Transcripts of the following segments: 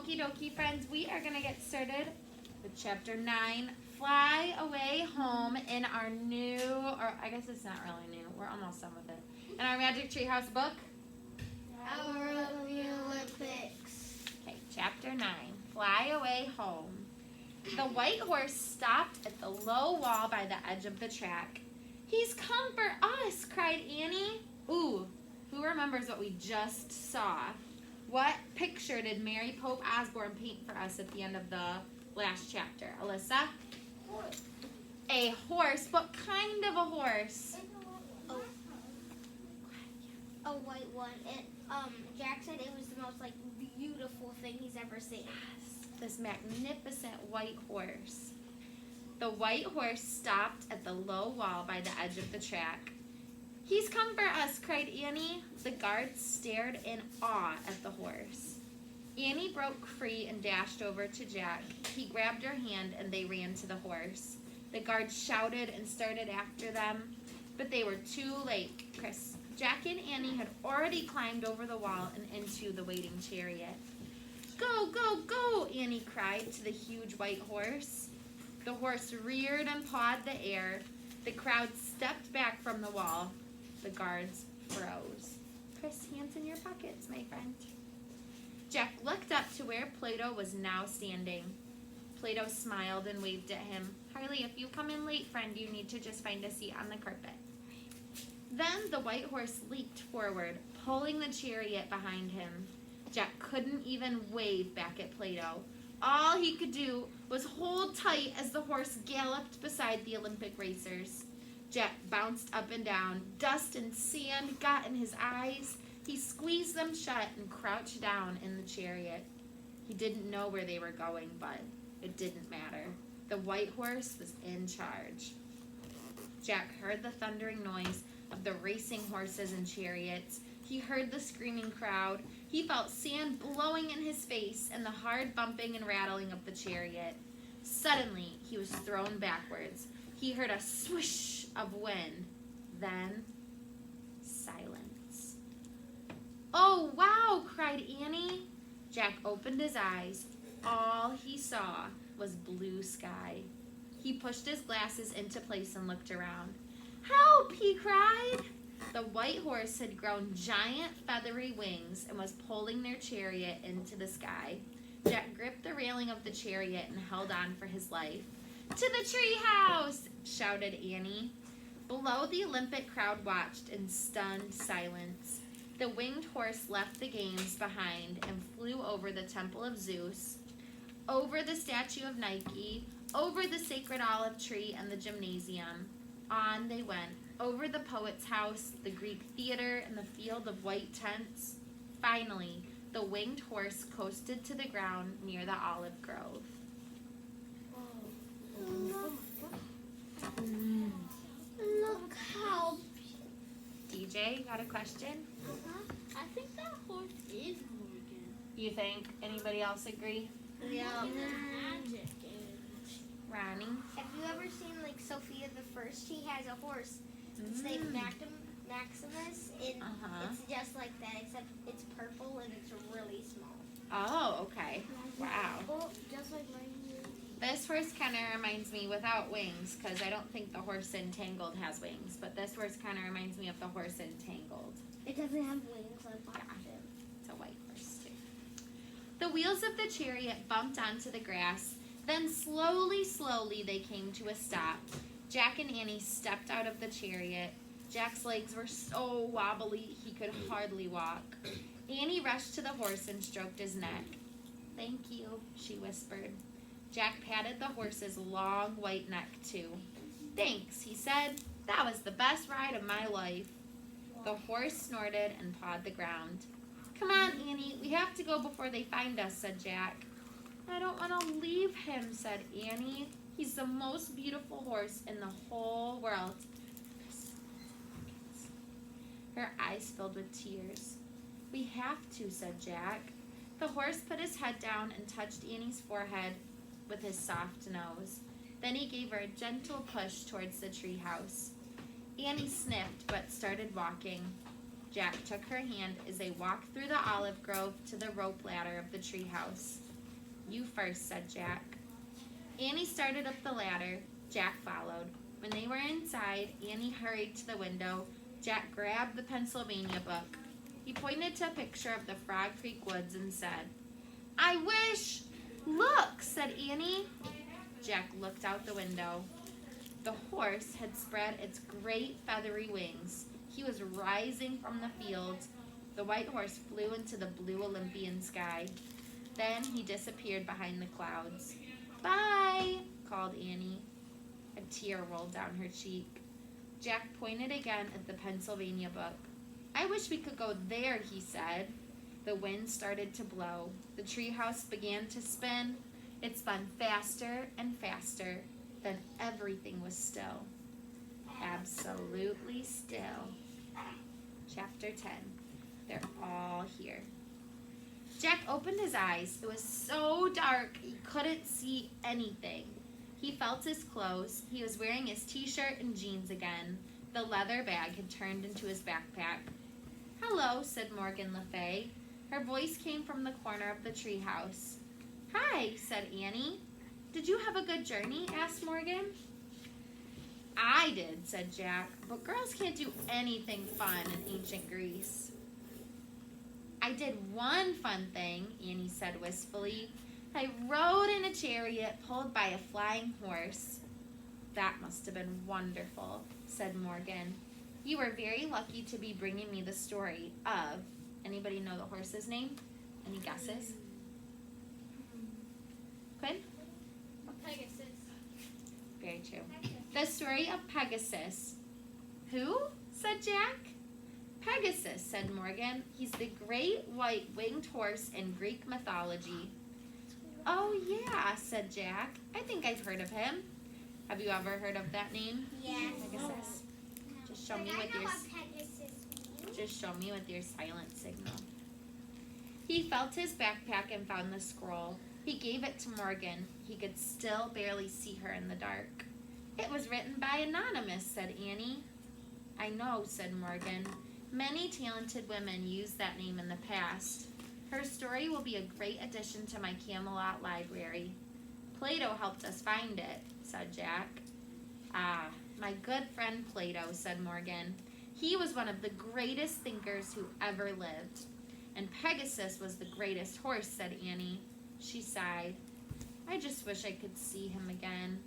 Okie dokie, friends, we are going to get started with chapter 9, Fly Away Home, in our new, or I guess it's not really new, we're almost done with it, in our Magic Treehouse book. Our Olympics. Okay, chapter 9, Fly Away Home. The white horse stopped at the low wall by the edge of the track. "He's come for us," cried Annie. Ooh, who remembers what we just saw? What picture did Mary Pope Osborne paint for us at the end of the last chapter? Alyssa? Horse. A horse. What kind of a horse? A white one. And Jack said it was the most beautiful thing he's ever seen. Yes, this magnificent white horse. The white horse stopped at the low wall by the edge of the track. "He's come for us," cried Annie. The guards stared in awe at the horse. Annie broke free and dashed over to Jack. He grabbed her hand and they ran to the horse. The guards shouted and started after them, but they were too late. Jack and Annie had already climbed over the wall and into the waiting chariot. "Go, go, go!" Annie cried to the huge white horse. The horse reared and pawed the air. The crowd stepped back from the wall. The guards froze. Chris, hands in your pockets, my friend. Jack looked up to where Plato was now standing. Plato smiled and waved at him. "Harley, if you come in late, friend, you need to just find a seat on the carpet." Then the white horse leaped forward, pulling the chariot behind him. Jack couldn't even wave back at Plato. All he could do was hold tight as the horse galloped beside the Olympic racers. Jack bounced up and down. Dust and sand got in his eyes. He squeezed them shut and crouched down in the chariot. He didn't know where they were going, but it didn't matter. The white horse was in charge. Jack heard the thundering noise of the racing horses and chariots. He heard the screaming crowd. He felt sand blowing in his face and the hard bumping and rattling of the chariot. Suddenly, he was thrown backwards. He heard a swish of wind. Then, silence. "Oh, wow!" cried Annie. Jack opened his eyes. All he saw was blue sky. He pushed his glasses into place and looked around. "Help!" he cried. The white horse had grown giant feathery wings and was pulling their chariot into the sky. Jack gripped the railing of the chariot and held on for his life. "To the tree house!" shouted Annie. Below, the Olympic crowd watched in stunned silence. The winged horse left the games behind and flew over the temple of Zeus, over the statue of Nike, over the sacred olive tree and the gymnasium. On they went, over the poet's house, the Greek theater, and the field of white tents. Finally, the winged horse coasted to the ground near the olive grove. Look how... DJ, got a question? I think that horse is Morgan. You think? Anybody else agree? Yeah. Magic. Ronnie? Have you ever seen Sophia the First? She has a horse. It's named Maximus, and it's just like that, except it's purple and it's really small. Oh, okay. Wow. Oh, just like mine. This horse kind of reminds me, without wings, because I don't think the horse in Tangled has wings, but this horse kind of reminds me of the horse in Tangled. It doesn't have wings like mine. It's a white horse, too. The wheels of the chariot bumped onto the grass. Then slowly, slowly, they came to a stop. Jack and Annie stepped out of the chariot. Jack's legs were so wobbly he could hardly walk. Annie rushed to the horse and stroked his neck. "Thank you," she whispered. Jack patted the horse's long white neck, too. "Thanks," he said. "That was the best ride of my life." The horse snorted and pawed the ground. "Come on, Annie, we have to go before they find us," said Jack. "I don't want to leave him," said Annie. "He's the most beautiful horse in the whole world." Her eyes filled with tears. "We have to," said Jack. The horse put his head down and touched Annie's forehead with his soft nose. Then he gave her a gentle push towards the treehouse. Annie sniffed but started walking. Jack took her hand as they walked through the olive grove to the rope ladder of the treehouse. You first, said Jack. Annie started up the ladder. Jack followed. When they were inside, Annie hurried to the window. Jack grabbed the Pennsylvania book. He pointed to a picture of the Frog Creek woods and said, "I wish." "Look," said Annie. Jack looked out the window. The horse had spread its great feathery wings. He was rising from the field. The white horse flew into the blue Olympian sky. Then he disappeared behind the clouds. "Bye," called Annie. A tear rolled down her cheek. Jack pointed again at the Pennsylvania book. "I wish we could go there," he said. The wind started to blow. The treehouse began to spin. It spun faster and faster. Then everything was still. Absolutely still. Chapter 10. They're all here. Jack opened his eyes. It was so dark he couldn't see anything. He felt his clothes. He was wearing his t-shirt and jeans again. The leather bag had turned into his backpack. "Hello," said Morgan Le Fay. Her voice came from the corner of the treehouse. "Hi," said Annie. "Did you have a good journey?" asked Morgan. "I did," said Jack, "but girls can't do anything fun in ancient Greece." "I did one fun thing," Annie said wistfully. "I rode in a chariot pulled by a flying horse." "That must have been wonderful," said Morgan. "You were very lucky to be bringing me the story of," anybody know the horse's name? Any guesses? Quinn? Pegasus. Very true. The story of Pegasus. "Who?" said Jack. "Pegasus," said Morgan. "He's the great white winged horse in Greek mythology." "Oh, yeah," said Jack. "I think I've heard of him." Have you ever heard of that name? Yes. Pegasus. Just show me with your Just show me with your silent signal. He felt his backpack and found the scroll. He gave it to Morgan. He could still barely see her in the dark. "It was written by Anonymous," said Annie. "I know," said Morgan. "Many talented women used that name in the past. Her story will be a great addition to my Camelot library." "Plato helped us find it," said Jack. "Ah, my good friend Plato," said Morgan. "He was one of the greatest thinkers who ever lived." "And Pegasus was the greatest horse," said Annie. She sighed. "I just wish I could see him again."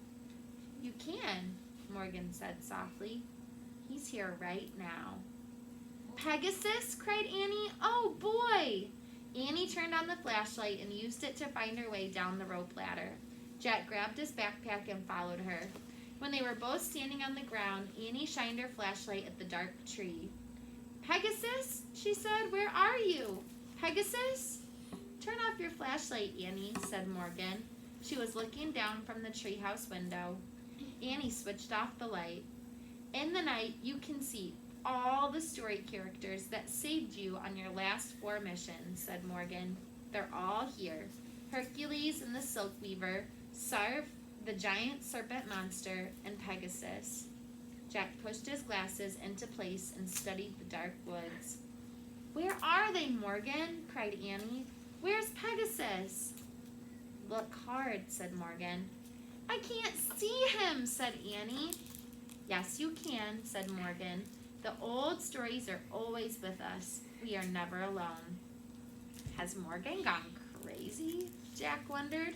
"You can," Morgan said softly. "He's here right now." "Pegasus?" cried Annie. "Oh, boy!" Annie turned on the flashlight and used it to find her way down the rope ladder. Jack grabbed his backpack and followed her. When they were both standing on the ground, Annie shined her flashlight at the dark tree. "Pegasus?" she said. "Where are you? Pegasus?" "Turn off your flashlight, Annie," said Morgan. She was looking down from the treehouse window. Annie switched off the light. "In the night, you can see all the story characters that saved you on your last 4 missions," said Morgan. "They're all here. Hercules and the Silk Weaver, Sarf, the giant serpent monster, and Pegasus." Jack pushed his glasses into place and studied the dark woods. "Where are they, Morgan?" cried Annie. "Where's Pegasus?" "Look hard," said Morgan. "I can't see him," said Annie. "Yes, you can," said Morgan. "The old stories are always with us. We are never alone." "Has Morgan gone crazy?" Jack wondered.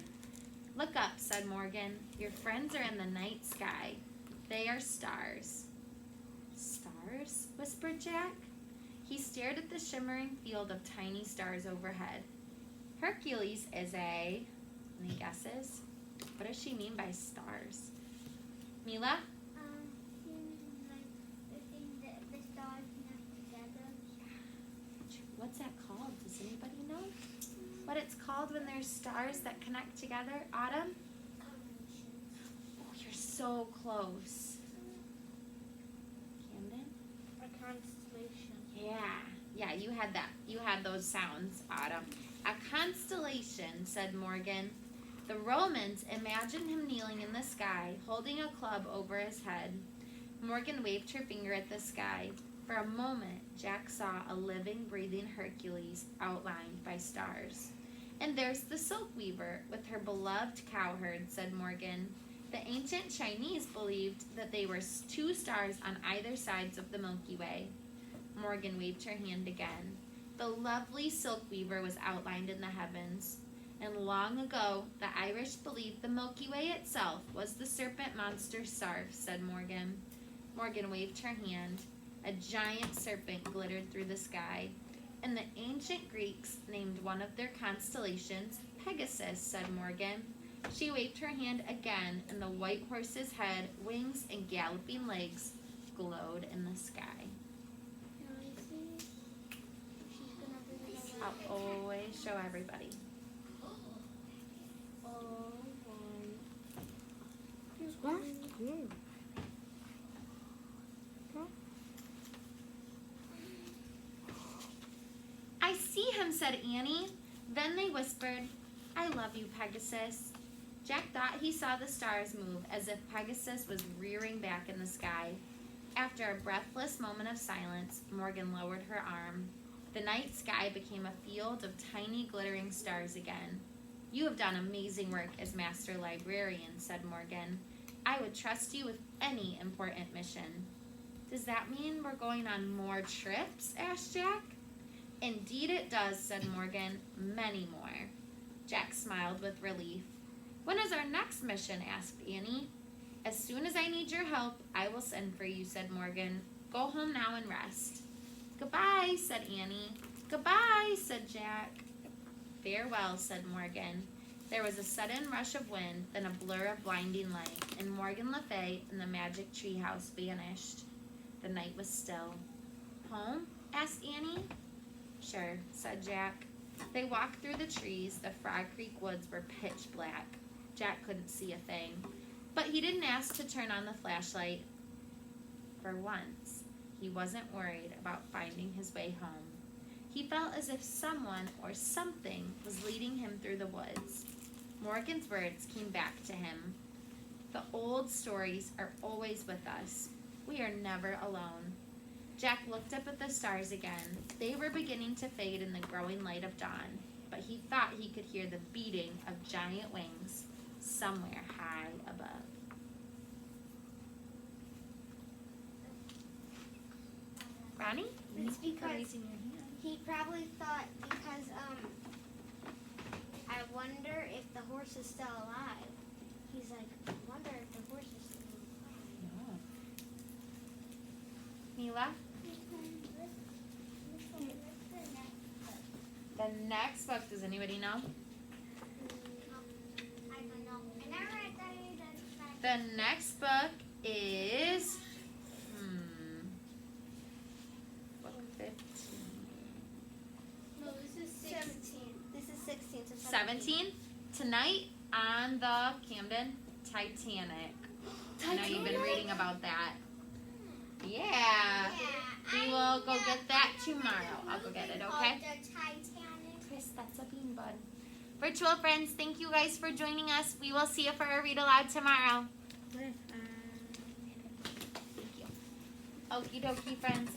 "Look up," said Morgan. "Your friends are in the night sky. They are stars." "Stars?" whispered Jack. He stared at the shimmering field of tiny stars overhead. "Hercules is a..." Any guesses? What does she mean by stars? Mila? The stars connect together. What's that called? Does anybody know what it's called when there's stars that connect together? Autumn? Oh, you're so close. Camden? A constellation. Yeah, you had that. You had those sounds, Autumn. "A constellation," said Morgan. "The Romans imagined him kneeling in the sky, holding a club over his head." Morgan waved her finger at the sky. For a moment, Jack saw a living, breathing Hercules outlined by stars. And there's the silk weaver with her beloved cowherd, said Morgan. The ancient Chinese believed that they were two stars on either sides of the Milky Way. Morgan waved her hand again. The lovely silk weaver was outlined in the heavens. And long ago, the Irish believed the Milky Way itself was the serpent monster Sarf, said Morgan. Morgan waved her hand. A giant serpent glittered through the sky. And the ancient Greeks named one of their constellations Pegasus, said Morgan. She waved her hand again, and the white horse's head, wings, and galloping legs glowed in the sky. I'll always show everybody. I see him, said Annie. Then they whispered, I love you, Pegasus. Jack thought he saw the stars move as if Pegasus was rearing back in the sky. After a breathless moment of silence, Morgan lowered her arm. The night sky became a field of tiny glittering stars again. You have done amazing work as Master Librarian, said Morgan. I would trust you with any important mission. Does that mean we're going on more trips? Asked Jack. Indeed it does, said Morgan. Many more. Jack smiled with relief. When is our next mission? Asked Annie. As soon as I need your help, I will send for you, said Morgan. Go home now and rest. Goodbye, said Annie. Goodbye, said Jack. Farewell, said Morgan. There was a sudden rush of wind, then a blur of blinding light, and Morgan Le Fay and the magic treehouse vanished. The night was still. Home? Asked Annie. Sure, said Jack. They walked through the trees. The Frog Creek woods were pitch black. Jack couldn't see a thing. But he didn't ask to turn on the flashlight. For once, he wasn't worried about finding his way home. He felt as if someone or something was leading him through the woods. Morgan's words came back to him. The old stories are always with us. We are never alone. Jack looked up at the stars again. They were beginning to fade in the growing light of dawn, but he thought he could hear the beating of giant wings somewhere high above. Ronnie? It's because Raising your hand. he probably thought because I wonder if the horse is still alive. He's like, I wonder if the horse is still alive. Mila? The next book, does anybody know? I don't know. I never read that. The next book is book 15. No, this is 17. This is 16. So 17? Tonight on the Camden Titanic. I know you've been reading about that. Yeah. We will go get that tomorrow. I'll go get it, okay? Chris, that's a bean bud. Virtual friends, thank you guys for joining us. We will see you for a read aloud tomorrow. Thank you. Okie dokie, friends.